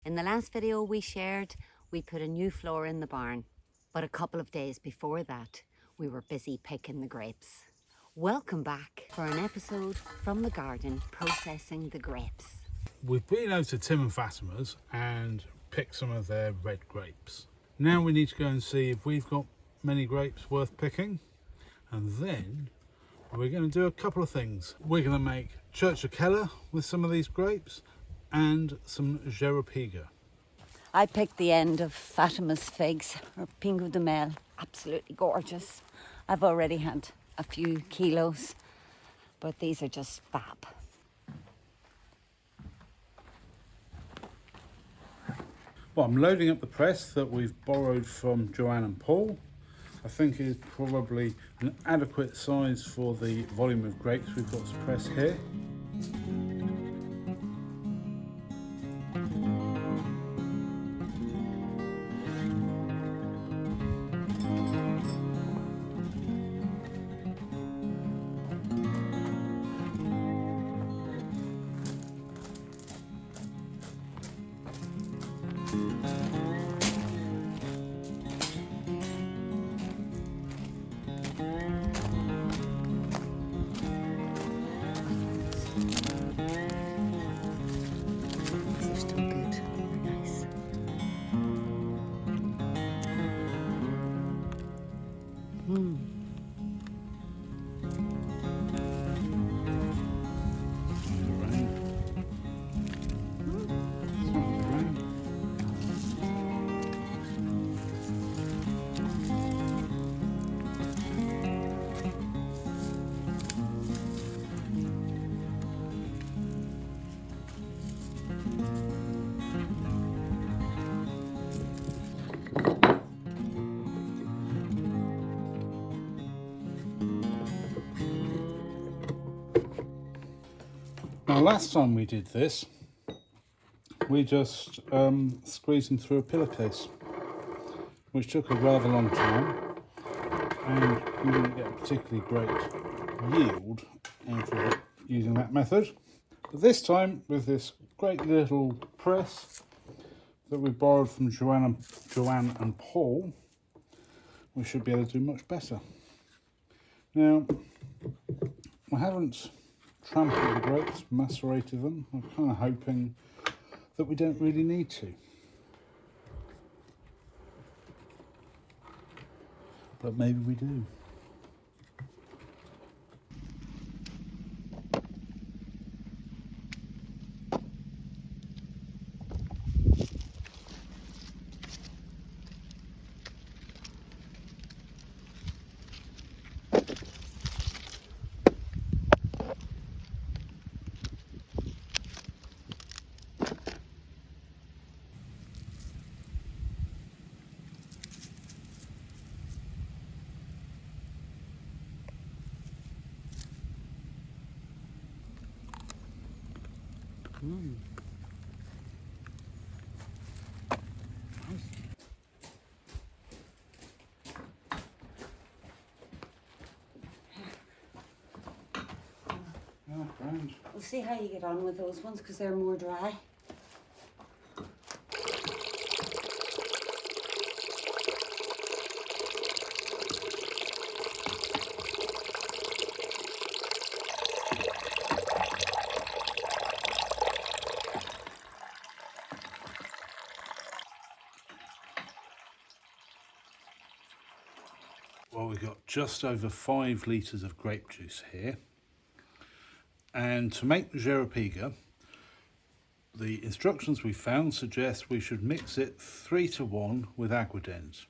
In the last video we shared, we put a new floor in the barn, but a couple of days before that, we were busy picking the grapes. Welcome back for an episode from the garden processing the grapes. We've been over to Tim and Fatima's and picked some of their red grapes. Now we need to go and see if we've got many grapes worth picking, and then we're going to do a couple of things. We're going to make Churchkhela with some of these grapes and some Jeropiga. I picked the end of Fatima's figs, or Pingo de Mel, absolutely gorgeous. I've already had a few kilos, but these are just fab. Well, I'm loading up the press that we've borrowed from Joanne and Paul. I think it is probably an adequate size for the volume of grapes we've got to press here. Now, last time we did this, we just squeezed them through a pillowcase, which took a rather long time, and we didn't get a particularly great yield out of it using that method. But this time, with this great little press that we borrowed from Joanne and Paul, we should be able to do much better. Now, I haven't trampled the grapes, macerated them. I'm kind of hoping that we don't really need to. But maybe we do. We'll see how you get on with those ones because they're more dry. Well, we've got just over 5 litres of grape juice here. And to make the Jeropiga, the instructions we found suggest we should mix it 3-to-1 with aguardent.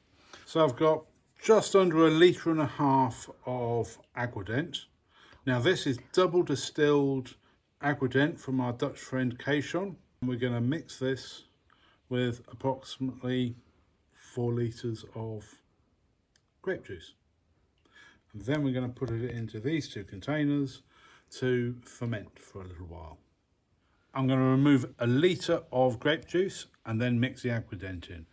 So I've got just under 1.5 litres of aguardent. Now this is double distilled aguardent from our Dutch friend Sichuan. We're going to mix this with approximately 4 litres of grape juice. And then we're going to put it into these 2 containers to ferment for a little while. I'm going to remove 1 litre of grape juice and then mix the aguardent in.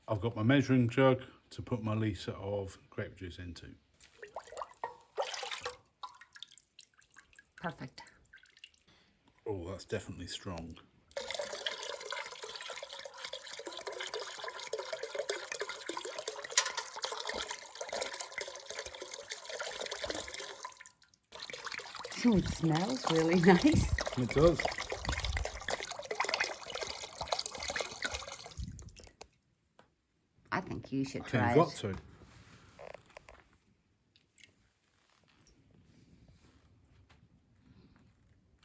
I've got my measuring jug to put my litre of grape juice into. Perfect. Oh, that's definitely strong. Oh, it smells really nice. It does. I think you should I think try you've got it. to.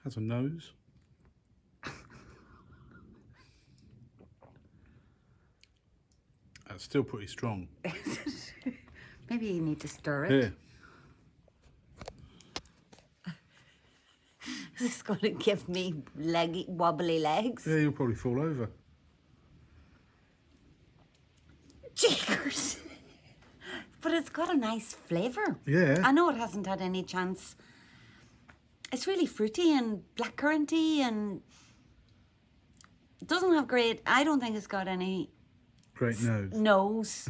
Has a nose. That's still pretty strong. Maybe you need to stir it. Here. This is going to give me wobbly legs. Yeah, you'll probably fall over. Jiggers. But it's got a nice flavour. Yeah. I know it hasn't had any chance. It's really fruity and blackcurranty, and it doesn't have great... I don't think it's got any... Great nose. Nose.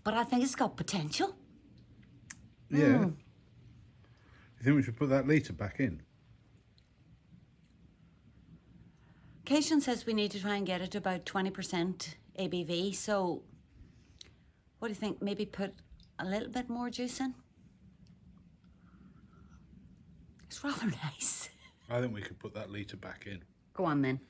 But I think it's got potential. Yeah. You think we should put that litre back in? Cation says we need to try and get it to about 20% ABV, so what do you think? Maybe put a little bit more juice in? It's rather nice. I think we could put that litre back in. Go on then.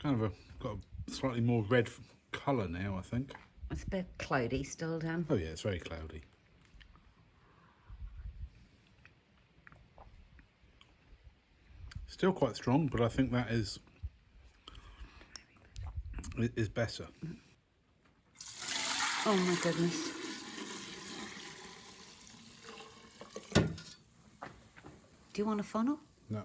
Kind of got a slightly more red colour now, I think. It's a bit cloudy still, Dan. Oh yeah, it's very cloudy. Still quite strong, but I think that is better. Oh my goodness. Do you want a funnel? No.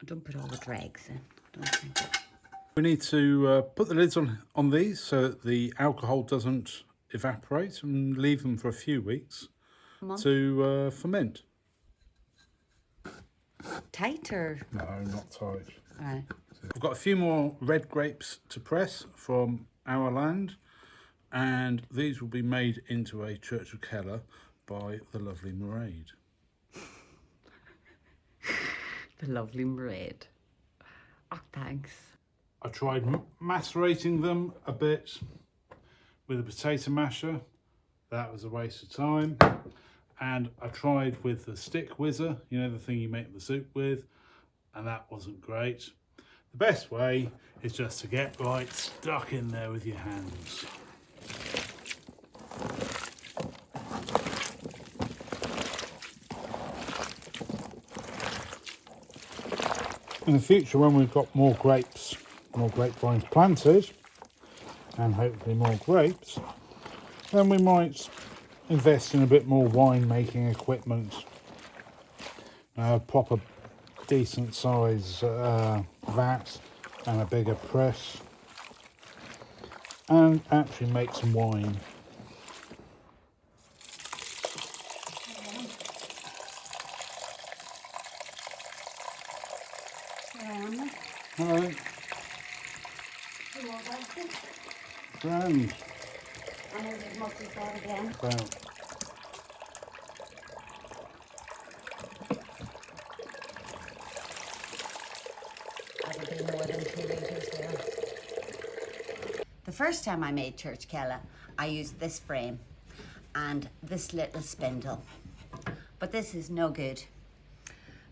Don't put all the dregs in. I don't think it... We need to put the lids on these so that the alcohol doesn't evaporate, and leave them for a few weeks to ferment. Tight or...? No, not tight. Right. I've got a few more red grapes to press from our land, and these will be made into a Churchkhela by the lovely Mairead. The lovely Mairead. Oh, thanks. I tried macerating them a bit with a potato masher. That was a waste of time. And I tried with the stick whizzer, you know, the thing you make the soup with, and that wasn't great. The best way is just to get right stuck in there with your hands. In the future, when we've got more grapes, more grapevines planted, and hopefully more grapes, then we might invest in a bit more wine making equipment. Proper decent size vat and a bigger press, and actually make some wine. Hello. Grand. Well. That'll be more than 2 litres there. The first time I made Churchkhela, I used this frame and this little spindle. But this is no good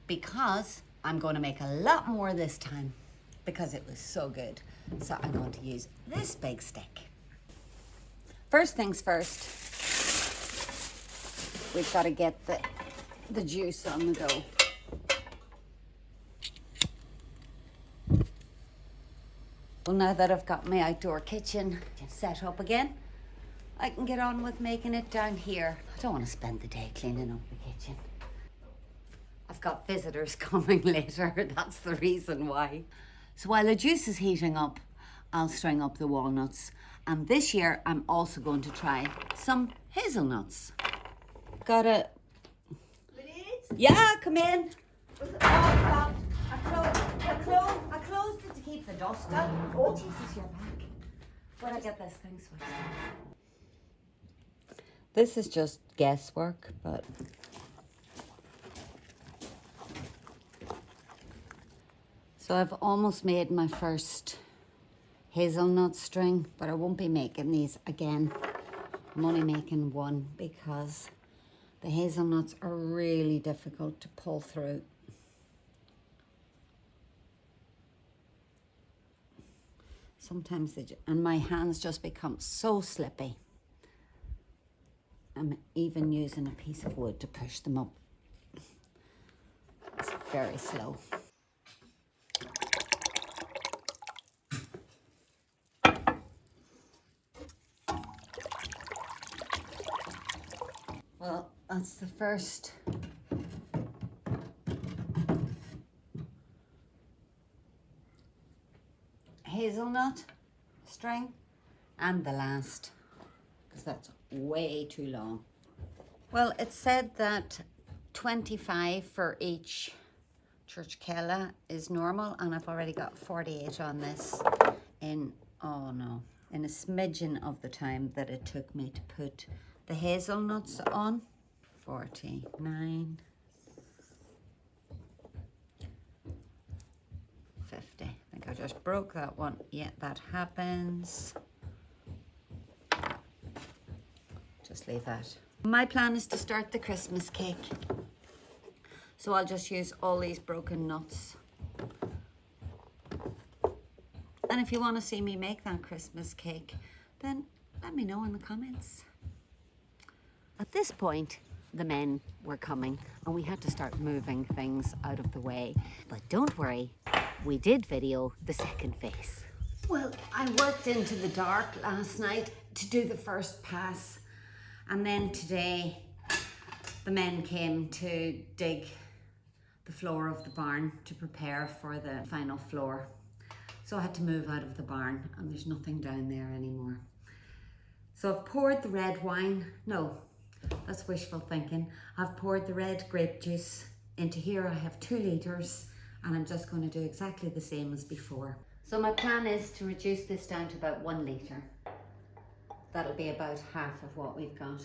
because I'm going to make a lot more this time because it was so good. So I'm going to use this big stick. First things first, we've got to get the juice on the go. Well, now that I've got my outdoor kitchen set up again, I can get on with making it down here. I don't want to spend the day cleaning up the kitchen. I've got visitors coming later, that's the reason why. So while the juice is heating up, I'll string up the walnuts. And this year, I'm also going to try some hazelnuts. Got a... Yeah, come in. Oh, God. I closed it to keep the dust out. Oh, Jesus, you're back. Where'd I get this thing switched on? This is just guesswork, but... So I've almost made my first hazelnut string, but I won't be making these again. I'm only making one because the hazelnuts are really difficult to pull through. Sometimes and my hands just become so slippy. I'm even using a piece of wood to push them up. It's very slow. Well, that's the first hazelnut string and the last, because that's way too long. Well, it said that 25 for each Churchkhela is normal, and I've already got 48 on this in, oh no, in a smidgen of the time that it took me to put the hazelnuts on. 49, 50. I think I just broke that one. Yeah, that happens. Just leave that. My plan is to start the Christmas cake. So I'll just use all these broken nuts. And if you want to see me make that Christmas cake, then let me know in the comments. At this point, the men were coming and we had to start moving things out of the way. But don't worry, we did video the second phase. Well, I worked into the dark last night to do the first pass. And then today, the men came to dig the floor of the barn to prepare for the final floor. So I had to move out of the barn and there's nothing down there anymore. So I've poured the red wine. No, that's wishful thinking. I've poured the red grape juice into here. I have 2 litres and I'm just going to do exactly the same as before. So my plan is to reduce this down to about 1 litre. That'll be about half of what we've got.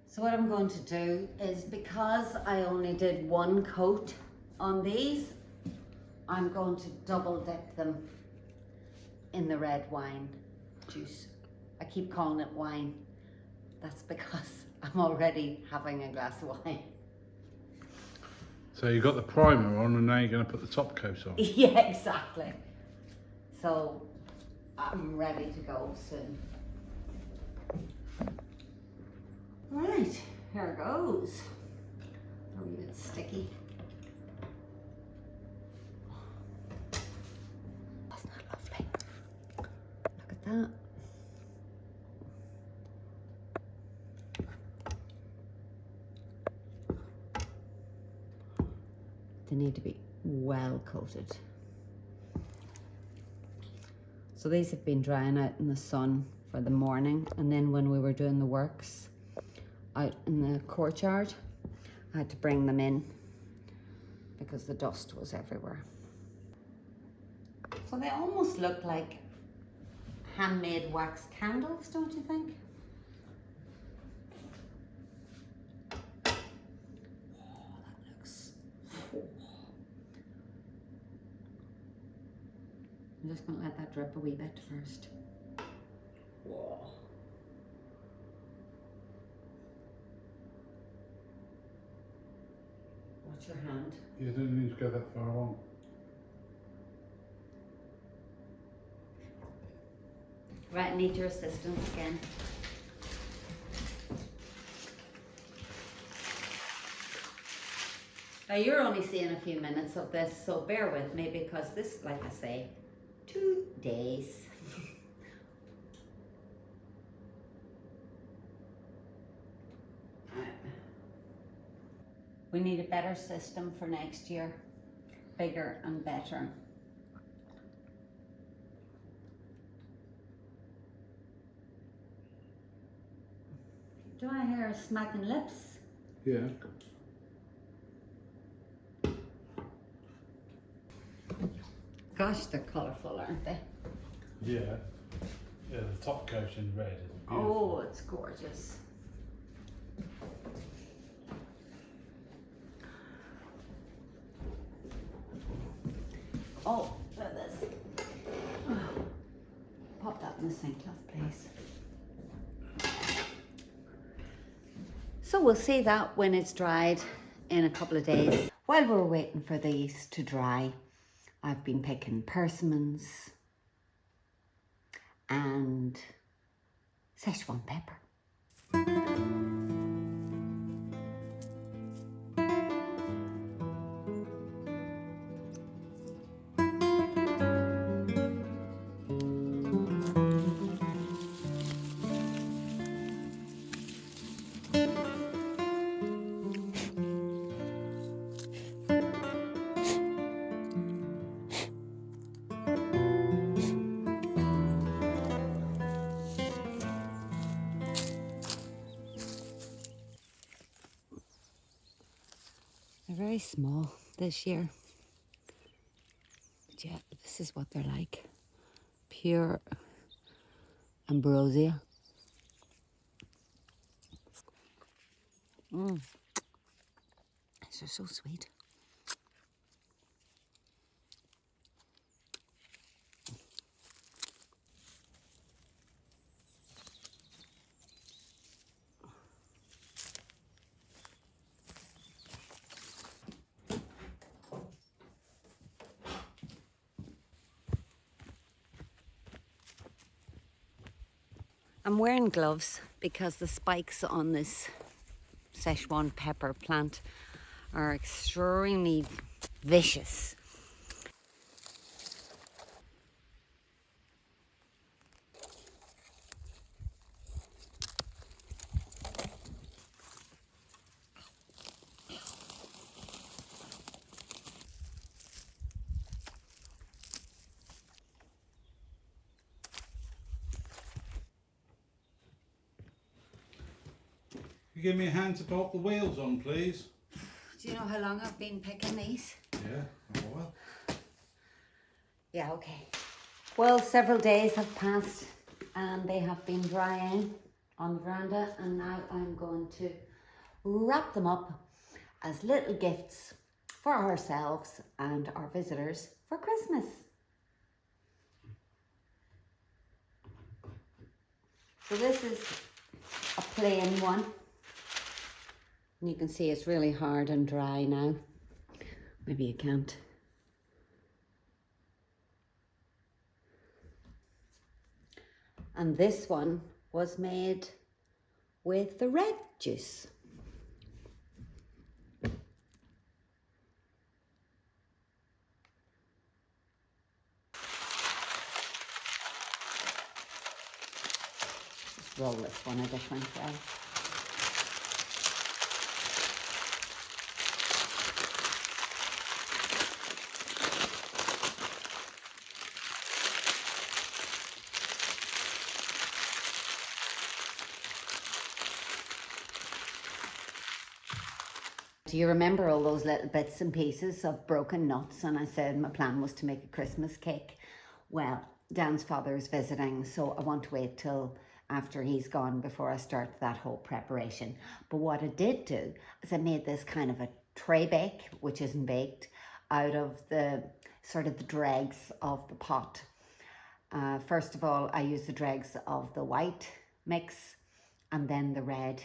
So what I'm going to do is, because I only did 1 coat on these, I'm going to double dip them in the red wine juice. I keep calling it wine. That's because I'm already having a glass of wine. So you got the primer on and now you're going to put the top coat on? Yeah, exactly. So I'm ready to go soon. Right, here it goes. A wee bit sticky. Wasn't that lovely? Look at that. They need to be well coated. So these have been drying out in the sun for the morning, and then when we were doing the works out in the courtyard, I had to bring them in because the dust was everywhere. So they almost look like handmade wax candles, don't you think? Oh, that looks... I'm just going to let that drip a wee bit first. Whoa. Watch your hand. You didn't need to go that far along. Right, I need your assistance again. Now you're only seeing a few minutes of this, so bear with me because this, like I say, 2 days. We need a better system for next year, bigger and better. Do I hear smacking lips? Yeah. Gosh, they're colourful, aren't they? Yeah. Yeah, the top coat in red is beautiful. Oh, it's gorgeous. Oh, look at this. Pop that in the sink, love, please. So we'll see that when it's dried in a couple of days. While we're waiting for these to dry, I've been picking persimmons and Sichuan pepper. They're very small this year. But yeah, this is what they're like. Pure ambrosia. These are so sweet. I'm wearing gloves because the spikes on this Sichuan pepper plant are extremely vicious. You give me a hand to pop the wheels on, please? Do you know how long I've been picking these? Yeah, oh well. Yeah, okay. Well, several days have passed and they have been drying on the veranda, and now I'm going to wrap them up as little gifts for ourselves and our visitors for Christmas. So this is a plain one. And you can see it's really hard and dry now. Maybe you can't. And this one was made with the red juice. Just roll this one a different way. Do you remember all those little bits and pieces of broken nuts? And I said my plan was to make a Christmas cake. Well, Dan's father is visiting, so I want to wait till after he's gone before I start that whole preparation. But what I did do is I made this kind of a tray bake, which isn't baked, out of the sort of the dregs of the pot. First of all, I used the dregs of the white mix and then the red.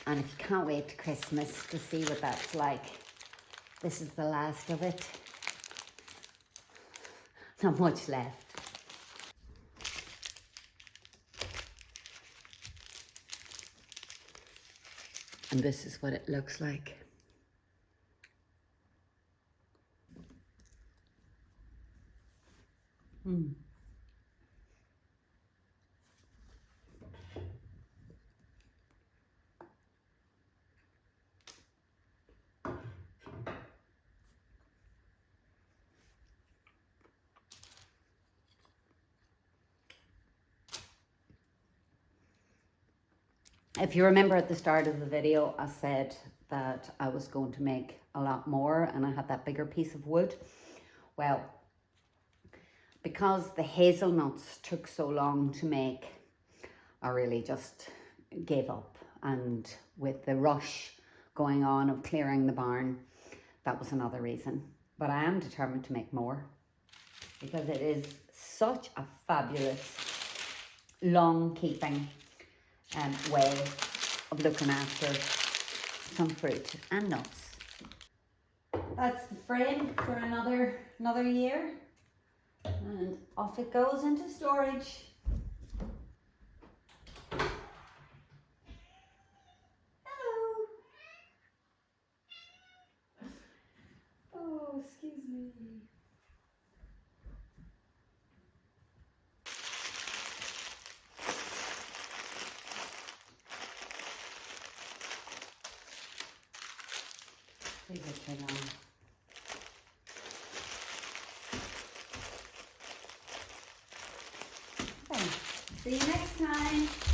And if you can't wait to Christmas to see what that's like, this is the last of it. Not much left. And this is what it looks like. If you remember at the start of the video, I said that I was going to make a lot more and I had that bigger piece of wood. Well, because the hazelnuts took so long to make, I really just gave up. And with the rush going on of clearing the barn, that was another reason. But I am determined to make more because it is such a fabulous, long-keeping way of looking after some fruit and nuts. That's the frame for another year, and off it goes into storage. Hello. Oh, excuse me. Leave it for now. Okay. See you next time.